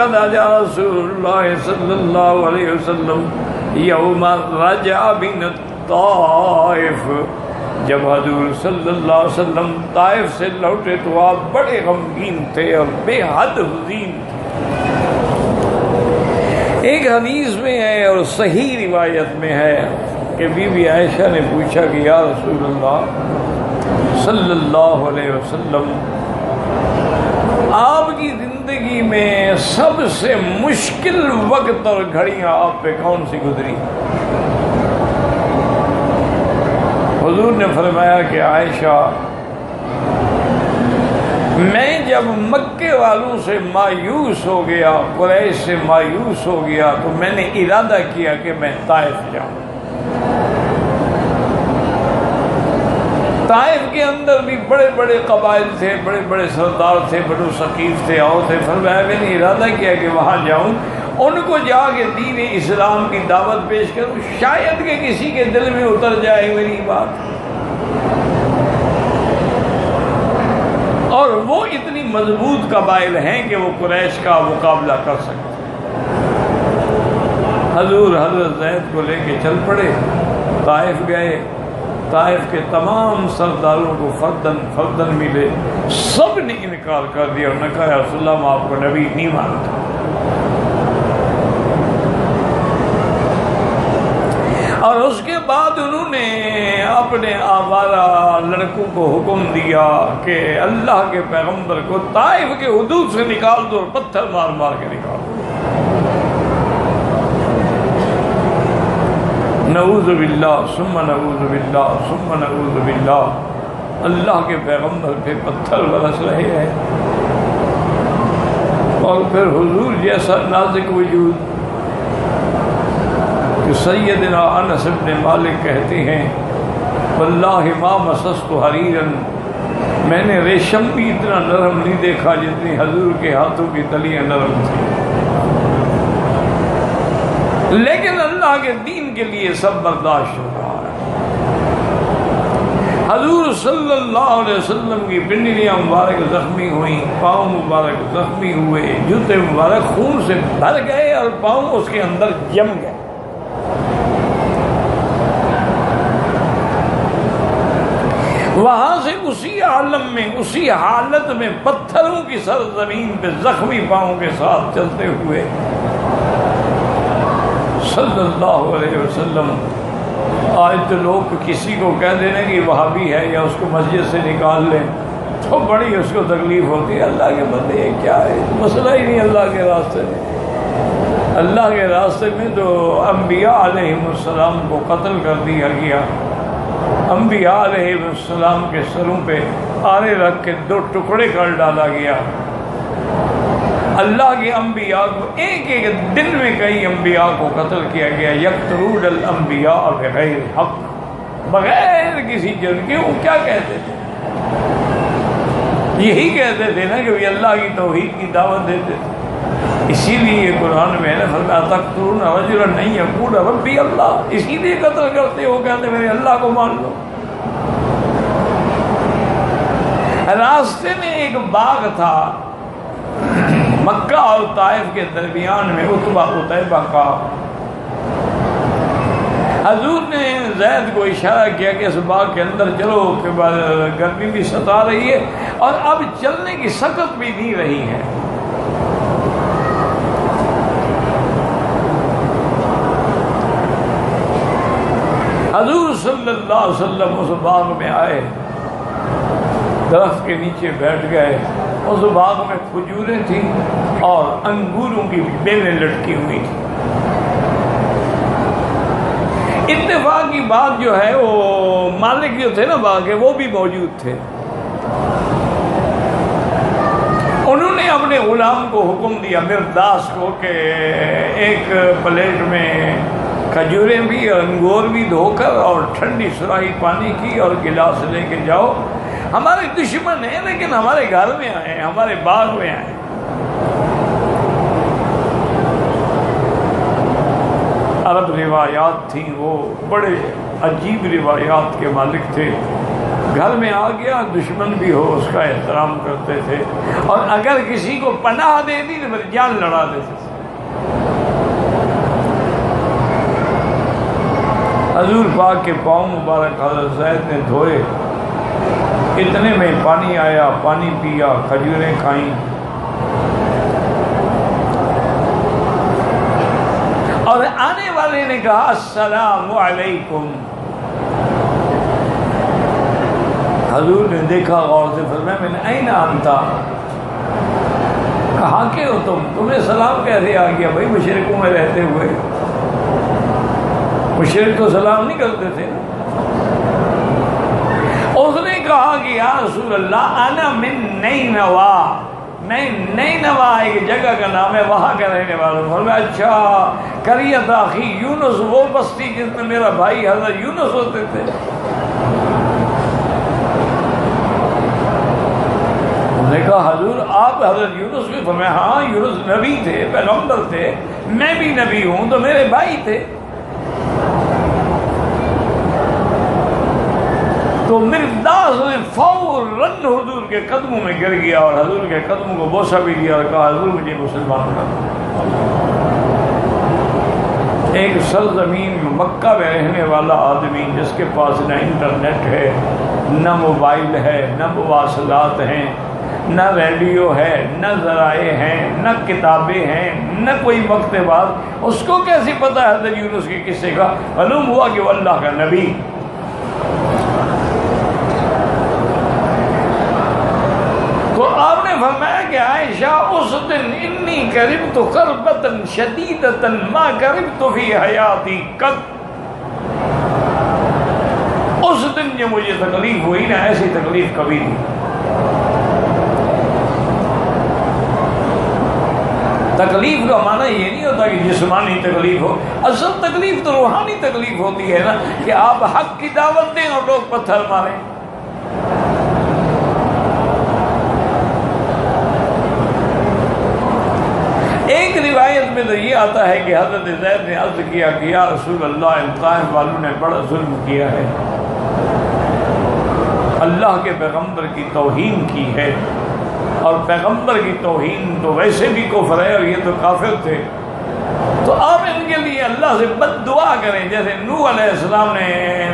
لقد جاء رسول اللہ صلی اللہ علیہ وسلم یوم رجع من الطائف، جب حضور صلی اللہ علیہ وسلم طائف سے لوٹے تو آپ بڑے غمگین تھے اور بے حد حزین تھے۔ ایک حدیث میں ہے اور صحیح روایت میں ہے کہ بی بی عائشہ نے پوچھا کہ یا رسول اللہ صلی اللہ علیہ وسلم، آپ کی زندگی میں سب سے مشکل وقت اور گھڑیاں آپ پہ کون سی گزری؟ حضور نے فرمایا کہ عائشہ، میں جب مکے والوں سے مایوس ہو گیا، قریش سے مایوس ہو گیا، تو میں نے ارادہ کیا کہ میں طائف جاؤں۔ طائف کے اندر بھی بڑے بڑے قبائل تھے، بڑے بڑے سردار تھے، بنو ثقیف تھے اور تھے۔ فرمایا میں نے ارادہ کیا کہ وہاں جاؤں، ان کو جا کے دین اسلام کی دعوت پیش کروں، شاید کہ کسی کے دل میں اتر جائے میری بات، اور وہ اتنی مضبوط قبائل ہیں کہ وہ قریش کا مقابلہ کر سکتے۔ حضور حضرت زید کو لے کے چل پڑے، طائف گئے۔ طائف کے تمام سرداروں کو فردن فردن ملے، سب نے انکار کر دیا، انہوں نے کہا یا رسول اللہ ہم آپ کو نبی نہیں مانتے۔ اور اس کے بعد انہوں نے اپنے آوارہ لڑکوں کو حکم دیا کہ اللہ کے پیغمبر کو طائف کے حدود سے نکال دو اور پتھر مار مار کے نکال دو۔ نعوذ باللہ ثم نعوذ باللہ ثم نعوذ باللہ، اللہ کے پیغمبر پہ پتھر برس رہے ہیں، اور پھر حضور جیسا نازک وجود کہ سیدنا انس بن مالک کہتے ہیں واللہ ما مسست حریرا، میں نے ریشم بھی اتنا نرم نہیں دیکھا جتنی حضور کے ہاتھوں کی تلیاں نرم تھیں، لیکن اللہ کے دین کے لیے سب برداشت ہو رہا ہے۔ حضور صلی اللہ علیہ وسلم کی پنڈلیاں مبارک زخمی ہوئیں، پاؤں مبارک زخمی ہوئے، جوتے مبارک خون سے بھر گئے اور پاؤں اس کے اندر جم گئے۔ وہاں سے اسی عالم میں، اسی حالت میں پتھروں کی سرزمین پہ زخمی پاؤں کے ساتھ چلتے ہوئے صلی اللہ علیہ وسلم۔ آج تو لوگ کسی کو کہہ دینے کہ وہابی ہے یا اس کو مسجد سے نکال لیں تو بڑی اس کو تکلیف ہوتی ہے۔ اللہ کے بندے یہ کیا ہے، مسئلہ ہی نہیں اللہ کے راستے میں۔ اللہ کے راستے میں تو انبیاء علیہ السلام کو قتل کر دیا گیا، انبیاء علیہ السلام کے سروں پہ آرے رکھ کے 2 ٹکڑے کر ڈالا گیا۔ اللہ کے انبیاء کو ایک ایک دن میں کئی انبیاء کو قتل کیا گیا۔ یقتلون الانبیاء بغیر حق، بغیر کسی جرم کے۔ وہ کیا کہتے تھے؟ یہی کہتے تھے نا کہ وہ اللہ کی توحید کی دعوت دیتے تھے۔ اسی لیے قرآن میں نے فرمایا تقتلون رجلا ان یقول ربی اللہ، اسی لیے قتل کرتے ہو، کہتے میرے اللہ کو مان لو۔ راستے میں ایک باغ تھا مکہ اور طائف کے درمیان میں، عتبہ عتیبہ کا۔ حضور نے زید کو اشارہ کیا کہ اس باغ کے اندر چلو کہ گرمی بھی ستا رہی ہے اور اب چلنے کی سکت بھی نہیں رہی ہے۔ حضور صلی اللہ علیہ وسلم اس باغ میں آئے، درخت کے نیچے بیٹھ گئے۔ اس باغ میں کھجوریں تھیں اور انگوروں کی بیلیں لٹکی ہوئی تھیں۔ اتفاق کی بات جو ہے وہ مالک جو تھے نا باغ کے، وہ بھی موجود تھے۔ انہوں نے اپنے غلام کو حکم دیا، مرداس کو، کہ ایک پلیٹ میں کھجوریں بھی اور انگور بھی دھو کر اور ٹھنڈی سراہی پانی کی اور گلاس لے کے جاؤ، ہمارے دشمن ہیں لیکن ہمارے گھر میں آئے، ہمارے باغ میں آئے۔ عرب روایات تھیں، وہ بڑے عجیب روایات کے مالک تھے۔ گھر میں آ گیا، دشمن بھی ہو اس کا احترام کرتے تھے، اور اگر کسی کو پناہ دے دی تو پھر جان لڑا دیتے تھے۔ حضور پاک کے پاؤں مبارک حضرت زید نے دھوئے، اتنے میں پانی آیا، پانی پیا، کھجوریں کھائیں، اور آنے والے نے کہا السلام علیکم۔ حضور نے دیکھا غور سے، فرمایا من این انت، کہاں کے ہو تمہیں سلام کیسے آ گیا؟ بھائی مشرکوں میں رہتے ہوئے، مشرک تو سلام نہیں کرتے تھے۔ اس نے کہا کہ یا رسول اللہ انا من نینوا، میں نینوا ایک جگہ کا نام ہے، وہاں کا رہنے والا ہوں۔ فرمایا اچھا، قریۃ اخی یونس، وہ بستی جس میں میرا بھائی حضرت یونس ہوتے تھے۔ نے کہا حضور آپ حضرت یونس بھی؟ فرمایا ہاں، یونس نبی تھے، پیغمبر تھے، میں بھی نبی ہوں، تو میرے بھائی تھے۔ تو مرداس نے فوراً حضور کے قدموں میں گر گیا اور حضور کے قدموں کو بوسہ بھی دیا اور کہا حضور مجھے مسلمان کر۔ ایک سرزمین مکہ میں رہنے والا آدمی جس کے پاس نہ انٹرنیٹ ہے، نہ موبائل ہے، نہ مواصلات ہیں، نہ ریڈیو ہے، نہ ذرائع ہیں، نہ کتابیں ہیں، نہ کوئی مکتبات، اس کو کیسے پتہ ہے حضرت یونس کے قصے کا؟ معلوم ہوا کہ وہ اللہ کا نبی۔ تو آپ نے فرمایا کہ عائشہ اس دن انی کربت کربۃ شدیدۃ ما کربت فی حیاتی قط، اس دن جو مجھے تکلیف ہوئی نا، ایسی تکلیف کبھی نہیں۔ تکلیف کا معنی یہ نہیں ہوتا کہ جسمانی تکلیف ہو، اصل تکلیف تو روحانی تکلیف ہوتی ہے نا، کہ آپ حق کی دعوت دیں اور لوگ پتھر ماریں۔ ایک روایت میں تو یہ آتا ہے کہ حضرت زید نے عرض کیا کہ یا رسول اللہ، طائف والوں نے بڑا ظلم کیا ہے، اللہ کے پیغمبر کی توہین کی ہے، اور پیغمبر کی توہین تو ویسے بھی کفر ہے، اور یہ تو کافر تھے، تو آپ ان کے لیے اللہ سے بد دعا کریں، جیسے نوح علیہ السلام نے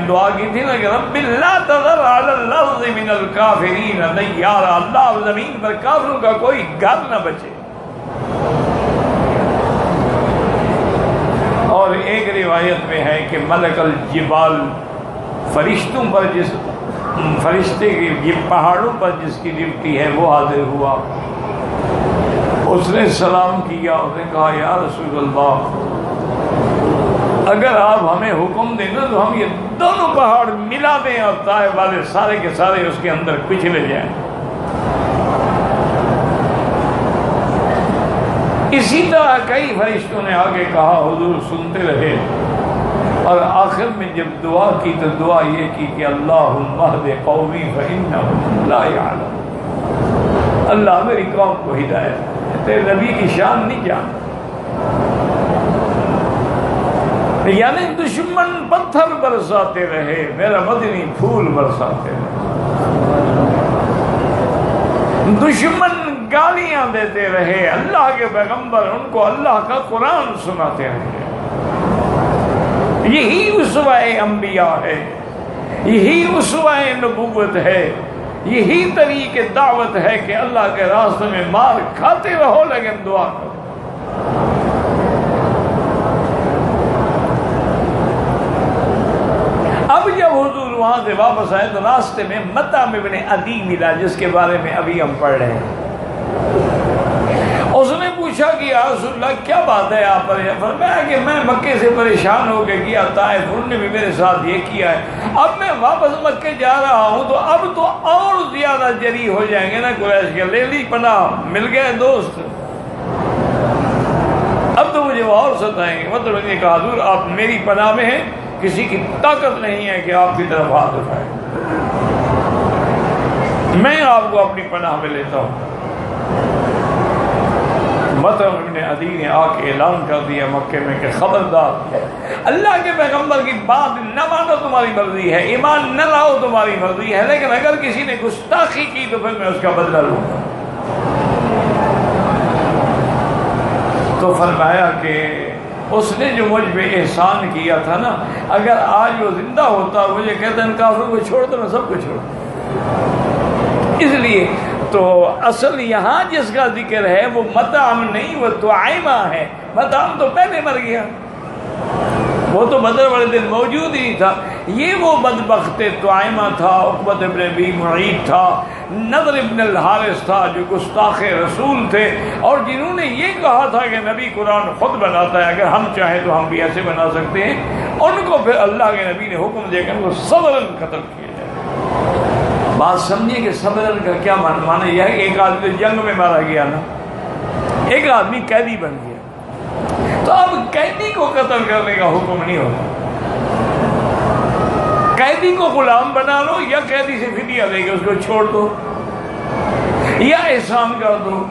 دعا کی تھی نا کہ رب لا تذر علی الارض من الکافرین دیارا، اللہ زمین پر کافروں کا کوئی گھر نہ بچے۔ اور ایک روایت میں ہے کہ ملک الجبال، فرشتوں پر جس فرشتے کی پہاڑوں پر جس کی ڈیوٹی ہے وہ حاضر ہوا، اس نے سلام کیا، اس نے کہا یا رسول اللہ اگر آپ ہمیں حکم دیں نا تو ہم یہ دونوں پہاڑ ملا دیں اور طائف والے سارے کے سارے اس کے اندر پچھلے جائیں۔ اسی طرح کئی فرشتوں نے آگے کہا، حضور سنتے رہے، اور آخر میں جب دعا کی تو دعا یہ کی کہ اللہم اہد قومی فإنہم لا یعلمون، اللہ میری قوم کو ہدایت، تیرے نبی کی شان نہیں جان۔ یعنی دشمن پتھر برساتے رہے، میرا مدنی پھول برساتے رہے، دشمن گالیاں دیتے رہے، اللہ کے پیغمبر ان کو اللہ کا قرآن سناتے رہے۔ یہی اسوہ انبیاء ہے، یہی اسوہ نبوت ہے، یہی طریق دعوت ہے کہ اللہ کے راستے میں مار کھاتے رہو لیکن دعا کرو۔ اب جب حضور وہاں سے واپس آئے تو راستے میں مطعم ابن عدی ملا، جس کے بارے میں ابھی ہم پڑھ رہے ہیں۔ اس نے پوچھا کہ یا رسول اللہ کیا بات ہے آپ پر؟ فرمایا کہ میں مکے سے پریشان ہو کے گیا طائف، انہوں نے بھی میرے ساتھ یہ کیا ہے، اب میں واپس مکے جا رہا ہوں تو اب تو اور زیادہ جری ہو جائیں گے نا قریش کے، لے لی پناہ، مل گئے دوست، اب تو مجھے وہ اور ستائیں گے۔ مطلب نے کہا حضور آپ میری پناہ میں ہیں، کسی کی طاقت نہیں ہے کہ آپ کی طرف ہاتھ اٹھائے، میں آپ کو اپنی پناہ میں لیتا ہوں۔ مطعم ابن عدی نے آ کے اعلان کر دیا مکے میں کہ خبردار، اللہ کے پیغمبر کی بات نہ مانو تمہاری مرضی ہے، ایمان نہ لاؤ تمہاری مرضی ہے، لیکن اگر کسی نے گستاخی کی تو پھر میں اس کا بدلہ لوں گا۔ تو فرمایا کہ اس نے جو مجھ پہ احسان کیا تھا نا، اگر آج وہ زندہ ہوتا مجھے کہتا ان کافروں کو چھوڑ دو، میں سب کو چھوڑ دوں۔ اس لیے تو اصل یہاں جس کا ذکر ہے وہ مطعم نہیں، وہ طعیمہ ہے۔ مطعم تو پہلے مر گیا، وہ تو بدر والے دن موجود ہی نہیں تھا۔ یہ وہ بدبخت طعیمہ تھا، عقبۃ ابن ابی معیط تھا، نضر ابن الحارث تھا، جو گستاخ رسول تھے اور جنہوں نے یہ کہا تھا کہ نبی قرآن خود بناتا ہے، اگر ہم چاہیں تو ہم بھی ایسے بنا سکتے ہیں۔ ان کو پھر اللہ کے نبی نے حکم دیا کہ ان کو صبراً قتل کیا جائے۔ بات سمجھیے کہ صبراً کا کیا معنی یہ ہے کہ ایک آدمی جنگ میں مارا گیا نا، ایک آدمی قیدی بن گیا، تو اب قیدی کو قتل کرنے کا حکم نہیں ہوتا۔ قیدی کو غلام بنا لو یا قیدی سے فدیہ دے کے اس کو چھوڑ دو یا احسان کر دو۔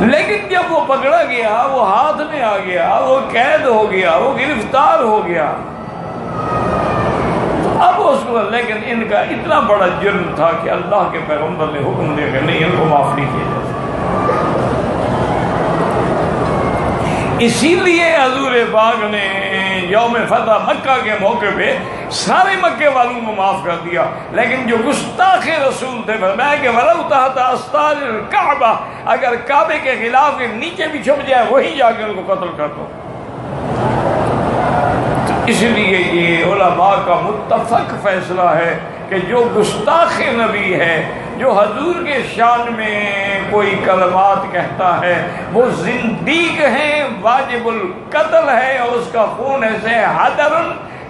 لیکن جب وہ پکڑا گیا، وہ ہاتھ میں آ گیا، وہ قید ہو گیا، وہ گرفتار ہو گیا، اب اس کو، لیکن ان کا اتنا بڑا جرم تھا کہ اللہ کے پیغمبر نے حکم دیا کہ نہیں، ان کو معاف نہیں کیا جائے۔ اسی لیے حضور پاک نے یوم فتح مکہ کے موقع پہ سارے مکے والوں کو معاف کر دیا، لیکن جو گستاخ رسول تھے فرمایا کہ وَلَوْ تَحْتَ أَسْطَارِ الْكَعْبَةِ، اگر کعبے کے خلاف کے نیچے بھی چھپ جائے وہی جا کے ان کو قتل کر دو۔ اس لیے یہ علماء کا متفق فیصلہ ہے کہ جو گستاخ نبی ہے، جو حضور کے شان میں کوئی کلمات کہتا ہے، وہ زندیق ہیں، واجب القتل ہے، اور اس کا خون ایسے حدر،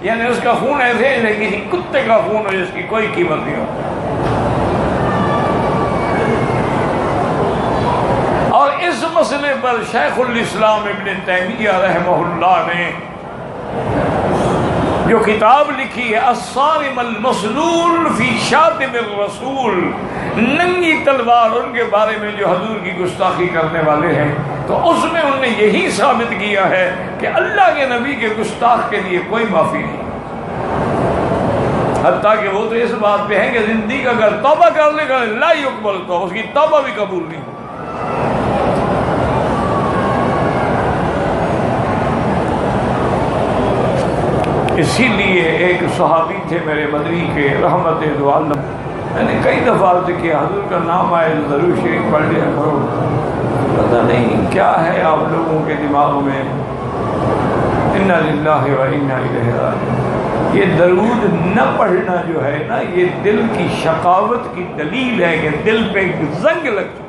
یعنی اس کا خون ایسے کسی کتے کا خون ہو جس کی کوئی قیمت نہیں ہو۔ اور اس مسئلے پر شیخ الاسلام ابن تیمیہ رحمہ اللہ نے جو کتاب لکھی ہے الصارم المسلول فی شاتم الرسول، ننگی تلوار ان کے بارے میں جو حضور کی گستاخی کرنے والے ہیں، تو اس میں انہوں نے یہی ثابت کیا ہے کہ اللہ کے نبی کے گستاخ کے لیے کوئی معافی نہیں، حتیٰ کہ وہ تو اس بات پہ ہے کہ زندگی اگر توبہ کر لے گا لا یقبل، تو اس کی توبہ بھی قبول نہیں ہو۔ اسی لیے ایک صحابی تھے میرے مدنی کے رحمت دو عالم، میں نے کئی دفعہ عرض کیا حضور کا نام آئے ضرور شریف پڑھ لیا کرو، پتہ نہیں کیا ہے آپ لوگوں کے دماغ میں، انا للہ و انا الیہ راجعون۔ یہ درود نہ پڑھنا جو ہے نا، یہ دل کی شقاوت کی دلیل ہے کہ دل پہ زنگ لگ چکا،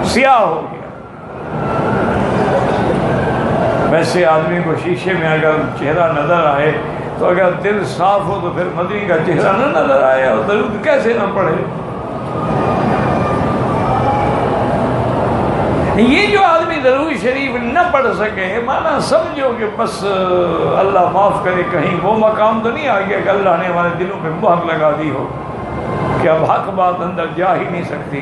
سیاہ ہو گیا۔ ویسے آدمی کو شیشے میں اگر چہرہ نظر آئے تو اگر دل صاف ہو تو پھر مدنی کا چہرہ نہ نظر آئے، اور درود کیسے نہ پڑھے۔ یہ جو آدمی درود شریف نہ پڑھ سکے، مانا سمجھو کہ بس اللہ معاف کرے، کہیں وہ مقام تو نہیں آ گیا کہ اللہ نے ہمارے دلوں پہ مہر لگا دی ہو کہ اب حق بات اندر جا ہی نہیں سکتی۔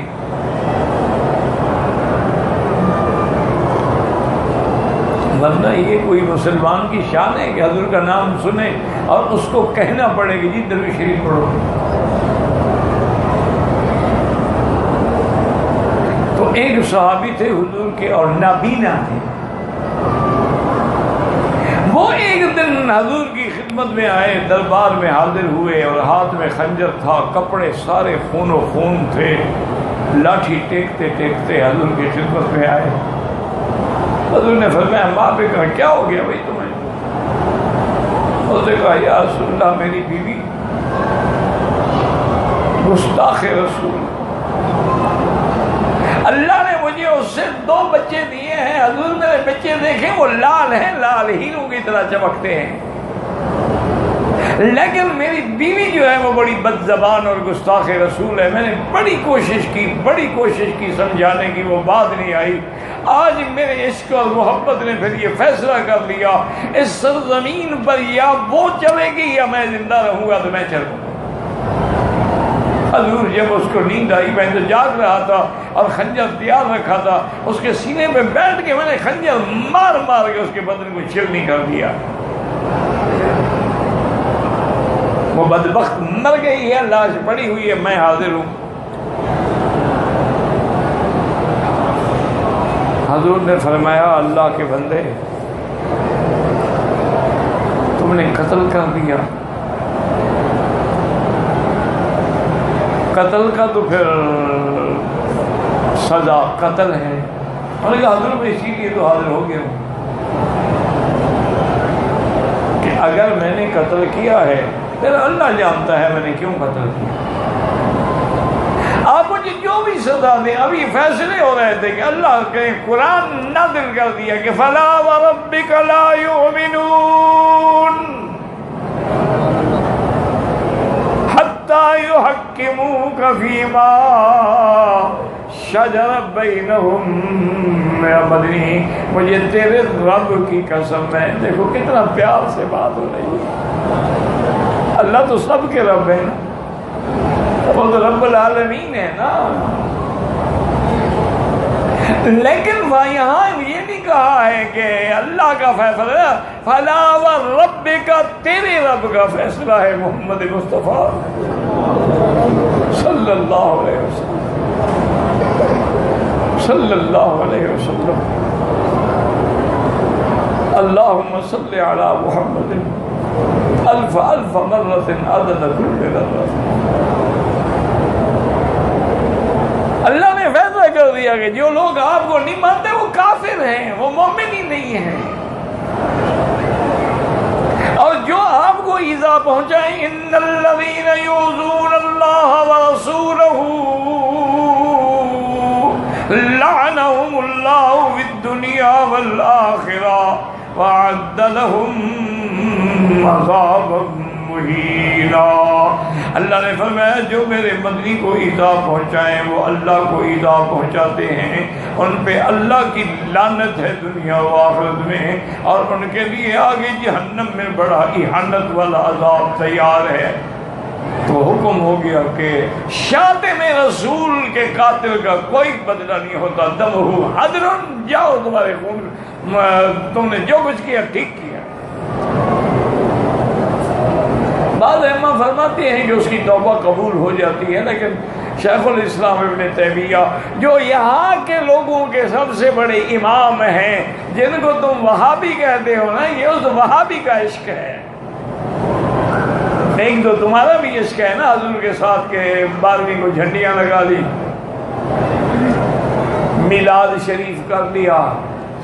ورنہ یہ کوئی مسلمان کی شان ہے کہ حضور کا نام سنے اور اس کو کہنا پڑے کہ جی درود شریف پڑھو۔ تو ایک صحابی تھے حضور کے اور نابینا تھے، وہ ایک دن حضور کی خدمت میں آئے، دربار میں حاضر ہوئے اور ہاتھ میں خنجر تھا، کپڑے سارے خون و خون تھے، لاٹھی ٹیکتے ٹیکتے حضور کی خدمت میں آئے۔ حضور نے فرمایا ماں پہ کہا کیا ہو گیا بھائی تمہیں؟ اس نے کہا یا رسول اللہ میری بیوی گستاخ رسول، اللہ نے مجھے اس سے 2 بچے دیے ہیں، حضور میرے بچے دیکھیں وہ لال ہیں، لال ہیروں کی طرح چمکتے ہیں، لیکن میری بیوی جو ہے وہ بڑی بد زبان اور گستاخ رسول ہے۔ میں نے بڑی کوشش کی سمجھانے کی، وہ بات نہیں آئی۔ آج میرے عشق اور محبت نے پھر یہ فیصلہ کر لیا، اس سرزمین پر یا وہ چلے گی یا میں زندہ رہوں گا تو میں چلوں گا۔ حضور جب اس کو نیند آئی، میں تو جاگ رہا تھا اور خنجر تیار رکھا تھا، اس کے سینے پہ بیٹھ کے میں نے خنجر مار مار کے اس کے بدن کو چھلنی کر دیا۔ وہ بدبخت مر گئی ہے، لاش پڑی ہوئی ہے، میں حاضر ہوں۔ حضور نے فرمایا اللہ کے بندے تم نے قتل کر دیا، قتل کا تو پھر سزا قتل ہے۔ اور حضور میں اسی لیے تو حاضر ہو گیا ہوں کہ اگر میں نے قتل کیا ہے پھر اللہ جانتا ہے میں نے کیوں قتل کیا۔ آپ مجھے جو بھی سزا دیں، ابھی فیصلے ہو رہے تھے کہ اللہ کے قرآن نازل کر دیا کہ فلا وربک لا یؤمنون حتی یحکموک فیما شجر بینہم۔ میرا مدنی مجھے تیرے رب کی قسم ہے، دیکھو کتنا پیار سے بات ہو رہی ہے، اللہ تو سب کے رب ہے نا، وہ تو رب العالمین ہے نا۔ لیکن وہ یہاں یہ نہیں کہا ہے کہ اللہ کا فیصلہ، فلا وربک تیرے رب کا فیصلہ ہے محمد مصطفیٰ صلی اللہ علیہ وسلم، صلی اللہ علیہ وسلم۔ اللہم صلی علی محمد الف الف مرۃ عدد کل ذرۃ۔ اللہ نے فیصلہ کر دیا کہ جو لوگ آپ کو نہیں مانتے وہ کافر ہیں، وہ مومن ہی نہیں ہیں، اور جو آپ کو ایذا پہنچائیں ان الذین یؤذون اللہ ورسولہ لعنہم اللہ فی الدنیا والآخرہ وأعد لهم عذابا مہینا۔ اللہ نے فرمایا جو میرے مدنی کو ایذا پہنچائیں وہ اللہ کو ایذا پہنچاتے ہیں، ان پہ اللہ کی لعنت ہے دنیا و آخرت میں، اور ان کے لیے آگے جہنم میں بڑا اہانت والا عذاب تیار ہے۔ تو حکم ہو گیا کہ شاتم رسول کے قاتل کا کوئی بدلہ نہیں ہوتا، دمہ حدر، جاؤ تمہارے خون، تم نے جو کچھ کیا ٹھیک کیا۔ بعض ائمہ فرماتے ہیں کہ اس کی توبہ قبول ہو جاتی ہے، لیکن شیخ الاسلام ابن تیمیہ جو یہاں کے لوگوں کے سب سے بڑے امام ہیں، جن کو تم وہابی کہتے ہو نا، یہ اس وہابی کا عشق ہے۔ ایک تو تمہارا بھی عشق ہے نا حضور کے ساتھ کہ 12ویں کو جھنڈیاں لگا لی، میلاد شریف کر لیا،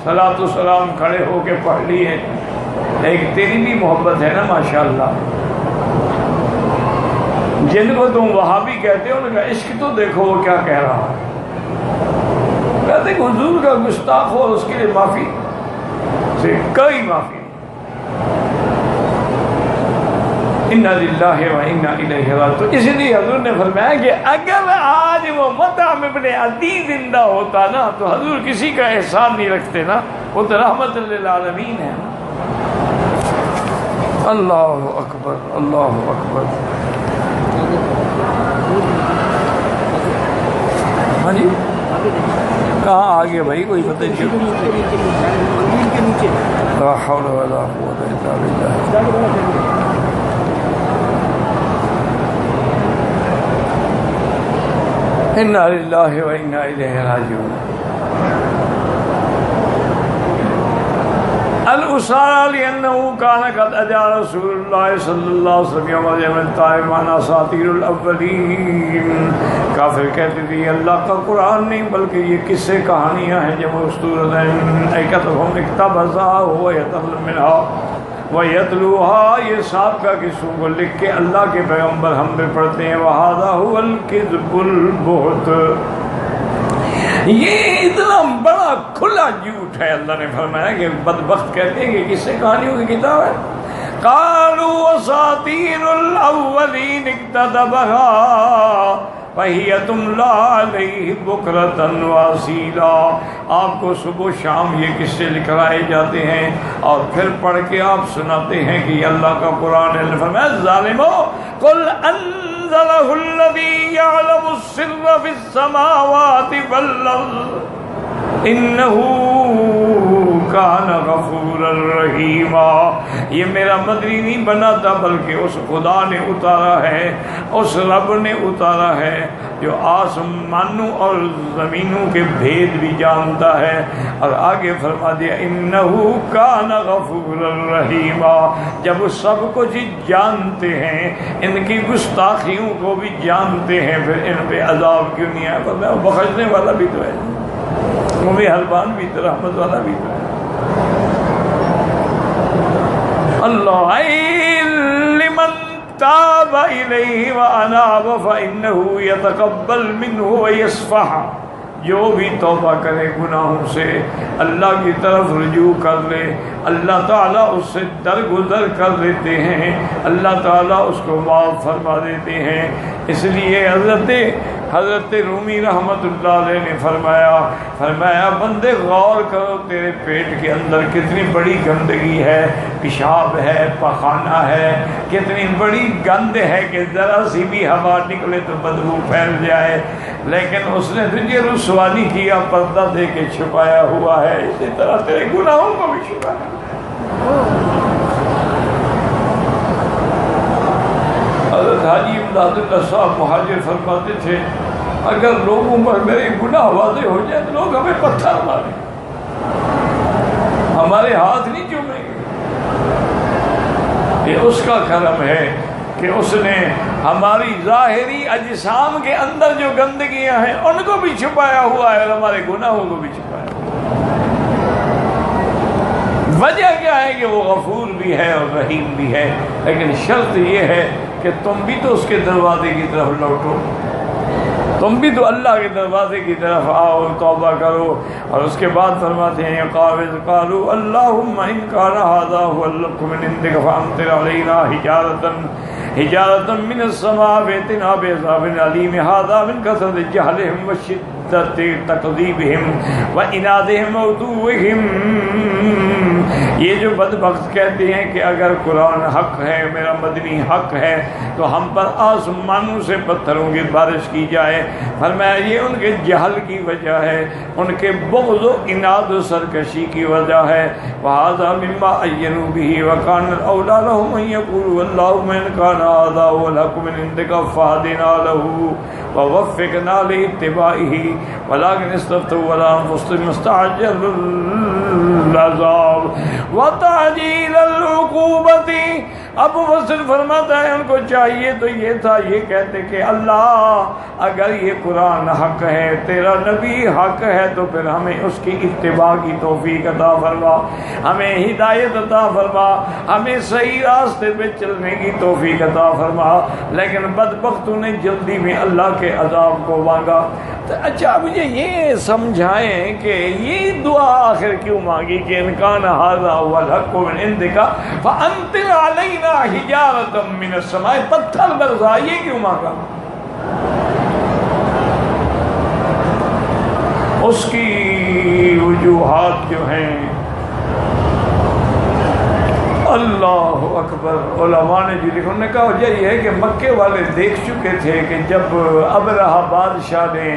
صلاۃ و سلام کھڑے ہو کے پڑھ لیے، ایک تیری بھی محبت ہے نا ماشاءاللہ۔ جن کو تم وہابی کہتے ہو ان کا عشق تو دیکھو وہ کیا کہہ رہا ہے، کہتے کہ حضور کا گستاخ ہو اس کے لیے معافی سے کوئی معافی۔ اِنَّا لِلَّهِ وَإِنَّا إِلَيْهِ رَاجِعُونَ۔ تو اس لیے حضور نے فرمایا کہ اگر آج وہ مطعم ابن عدی زندہ ہوتا نا تو حضور کسی کا احسان نہیں رکھتے نا، وہ تو رحمت للعالمین ہے نا۔ اللہ اکبر، اللہ اکبر۔ ہاں جی کہاں آگے بھائی کوئی پتہ نہیں، لا حول ولا قوت الا باللہ۔ انا للہ و انا الیہ راجعون۔ الاسارى لأنه كان قد أجا رسول الله صلی اللہ علیہ وسلم یوم الجمل طائمان اساطیر الاولین۔ کافر کہتے تھے یہ اللہ کا قرآن نہیں بلکہ یہ قصے کہانیاں ہیں جو مستورد ہیں۔ ایکتهم اقتبسها ويتعلم منها وَيَتْلُوهَا، یہ سابقہ قصوں کو لکھ کے اللہ کے پیغمبر ہم پہ پڑھتے ہیں۔ وَهَذَا هُوَ الْكِذْبُ الْبُهْتَ، یہ اتنا بڑا کھلا جھوٹ ہے۔ اللہ نے فرمایا کہ بدبخت کہتے ہیں کہ کس سے کہانیوں کی کتاب ہے۔ قَالُوا أَسَاطِيرُ الْأَوَّلِينَ اكْتَتَبَهَا فَهِيَ تُمْلَىٰ عَلَيْهِ بُكْرَةً وَأَصِيلًا۔ آپ کو صبح و شام یہ قصے لکھائے جاتے ہیں اور پھر پڑھ کے آپ سناتے ہیں کہ یہ اللہ کا قرآن ہے۔ فرمایا ظالمو قُلْ انزلہ الذی یعلم السر فی السماوات والارض انہ کان غفورا رحیما۔ یہ میرا مدنی نہیں بنا تھا بلکہ اس خدا نے اتارا ہے، اس رب نے اتارا ہے جو آسمانوں اور زمینوں کے بھید بھی جانتا ہے۔ اور آگے فرما دیا انہو کان غفورا رحیما۔ جب وہ سب کچھ جانتے ہیں، ان کی گستاخیوں کو بھی جانتے ہیں، پھر ان پہ عذاب کیوں نہیں آیا؟ فرمایا وہ بخشنے والا بھی تو ہے، وہ بھی مہربان بھی تو، رحمت والا بھی تو ہے۔ اللہ لمن تاب الیہ واناب فانہ یتقبل منہ ویصفح۔ جو بھی توبہ کرے گناہوں سے، اللہ کی طرف رجوع کر لے، اللہ تعالیٰ اس سے درگزر کر دیتے ہیں، اللہ تعالیٰ اس کو معاف فرما دیتے ہیں۔ اس لیے حضرت رومی رحمت اللہ علیہ نے فرمایا بندے غور کرو، تیرے پیٹ کے اندر کتنی بڑی گندگی ہے، پیشاب ہے، پخانہ ہے، کتنی بڑی گند ہے کہ ذرا سی بھی ہوا نکلے تو بدبو پھیل جائے، لیکن اس نے تجھے رسوا نہیں کیا، پردہ دے کے چھپایا ہوا ہے، اسی طرح تیرے گناہوں کو بھی چھپایا۔ حضرت حاجی امداد اللہ صاحب مہاجر فرماتے تھے اگر لوگوں پر میرے گناہ واضح ہو جائے تو لوگ ہمیں پتھر ماریں، ہمارے ہاتھ نہیں چومیں گے۔ یہ اس کا کرم ہے کہ اس نے ہماری ظاہری اجسام کے اندر جو گندگیاں ہیں ان کو بھی چھپایا ہوا ہے اور ہمارے گناہوں کو بھی چھپایا ہوا ہے۔ وجہ کیا ہے کہ وہ غفور بھی ہے اور رحیم بھی ہے، لیکن شرط یہ ہے کہ تم بھی تو اس کے دروازے کی طرف لوٹو، تم بھی تو اللہ کے دروازے کی طرف آؤ، توبہ کرو۔ اور اس کے بعد فرماتے ہیں قالوا اللہم ان کان ھذا ھو الحق من عندک فامطر علینا حجارۃ من السماء فأتنا بعذاب علیم ھذا من کثرۃ جہلہم وشدۃ تکذیبہم وعنادہم وعتوہم۔ یہ جو بدبخت کہتے ہیں کہ اگر قرآن حق ہے، میرا مدنی حق ہے، تو ہم پر آسمانوں سے پتھروں کی بارش کی جائے، فرمایا یہ ان کے جہل کی وجہ ہے، ان کے بغض و عناد و سرکشی کی وجہ ہے۔ وَهَذَا مِمَّا أَيَّنُوا بِهِ وَكَانَ الْأَوْلَىٰ لَهُمْ أَن يَقُولُوا اللَّهُمَّ إِن كَانَ هَٰذَا هُوَ الْحَقُّ مِنْ عِندِكَ فَاهْدِنَا لَهُ وَوَفِّقْنَا لِاتِّبَاعِهِ وَلَٰكِنِ اسْتَفْتَوْا عَلَىٰ أَنفُسِهِمْ وَاسْتَعْجَلُوا الْعَذَابَ وَتَعْجِيلَ الْعُقُوبَةِ۔ اب مفسر فرماتا ہے ان کو چاہیے تو یہ تھا، یہ کہتے کہ اللہ اگر یہ قرآن حق ہے، تیرا نبی حق ہے، تو پھر ہمیں اس کی اتباع کی توفیق عطا فرما، ہمیں ہدایت عطا فرما، ہمیں صحیح راستے پہ چلنے کی توفیق عطا فرما۔ لیکن بدبختوں نے جلدی میں اللہ کے عذاب کو مانگا۔ تو اچھا مجھے یہ سمجھائیں کہ یہ دعا آخر کیوں مانگی کہ ان کان ھذا ھو الحق من عندک فامطر علینا حجارۃ من السماء، پتھر برسا، یہ کیوں مانگا؟ اس کی وجوہات جو ہیں اللہ اکبر، علماء نے جو لکھا، انہوں نے کہا وجہ یہ ہے کہ مکے والے دیکھ چکے تھے کہ جب ابرہہ بادشاہ نے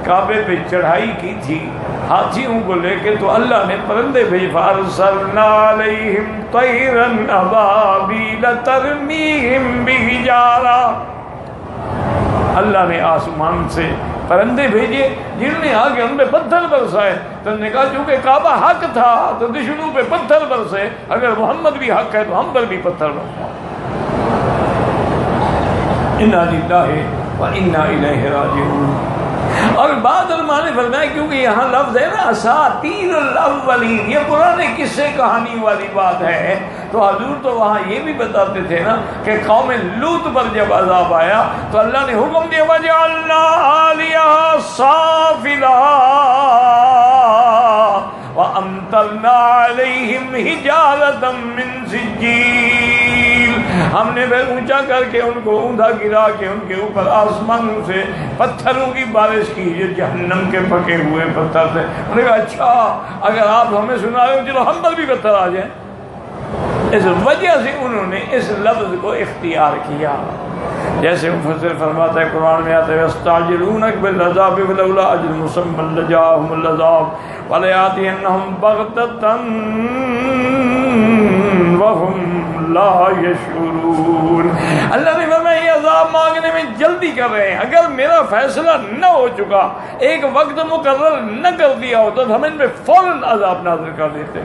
کعبے پہ چڑھائی کی تھی ہاتھیوں کو لے کے، تو اللہ نے پرندے بھیج فَأَرْسَلْنَا عَلَيْهِمْ طَيْرًا أَبَابِيلَ تَرْمِيهِمْ بِحِجَارَةٍ۔ اللہ نے آسمان سے پرندے بھیجے جنہوں نے آگے ان پہ پتھر برسائے۔ تو انہوں نے کہا چونکہ کعبہ حق تھا تو دشمنوں پہ پتھر برسے، اگر محمد بھی حق ہے تو ہم پر بھی پتھر برسائے۔ اِنَّا لِلَّهِ وَإِنَّا إِلَيْهِ رَاجِعُونَ۔ اور بعض علماء نے فرمایا کیونکہ یہاں لفظ ہے نا اساطیر الاولین، یہ پرانے قصے کہانی والی بات ہے، تو حضور تو وہاں یہ بھی بتاتے تھے نا کہ قوم لوط پر جب عذاب آیا تو اللہ نے حکم دیا وَجَعَلْنَا عَالِيَهَا سَافِلَهَا وَأَمْطَرْنَا عَلَيْهِمْ حِجَارَةً مِّن سِجِّيلٍ۔ ہم نے پھر اونچا کر کے ان کو اوندا گرا کے ان کے اوپر آسمانوں سے پتھروں کی بارش کی، جو جہنم کے پکے ہوئے پتھر تھے۔ انہوں نے کہا اچھا اگر آپ ہمیں سنا رہے ہو چلو ہم پر بھی پتھر آ جائیں۔ اس وجہ سے انہوں نے اس لفظ کو اختیار کیا۔ جیسے مفسر فرماتا ہے قرآن میں آتا ہے یستعجلونک بالعذاب ولولا اجل مسمى لجاءهم العذاب ولياتينهم بغتة وهم لا يشعرون۔ اللہ نے فرمایا یہ عذاب مانگنے میں جلدی کر رہے ہیں، اگر میرا فیصلہ نہ ہو چکا، ایک وقت مقرر نہ کر دیا ہوتا تو ہم ان پہ فوراً عذاب نازل کر دیتے۔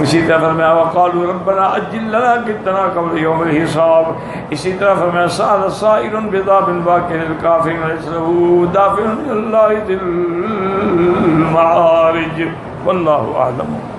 اسی طرح فرمایا وقالوا ربنا اجل لنا قطنا قبل یوم الحساب۔ اسی طرح فرمایا سأل سائل بعذاب واقع للکافرین ليس له دافع من اللہ ذی المعارج۔ واللہ اعلم۔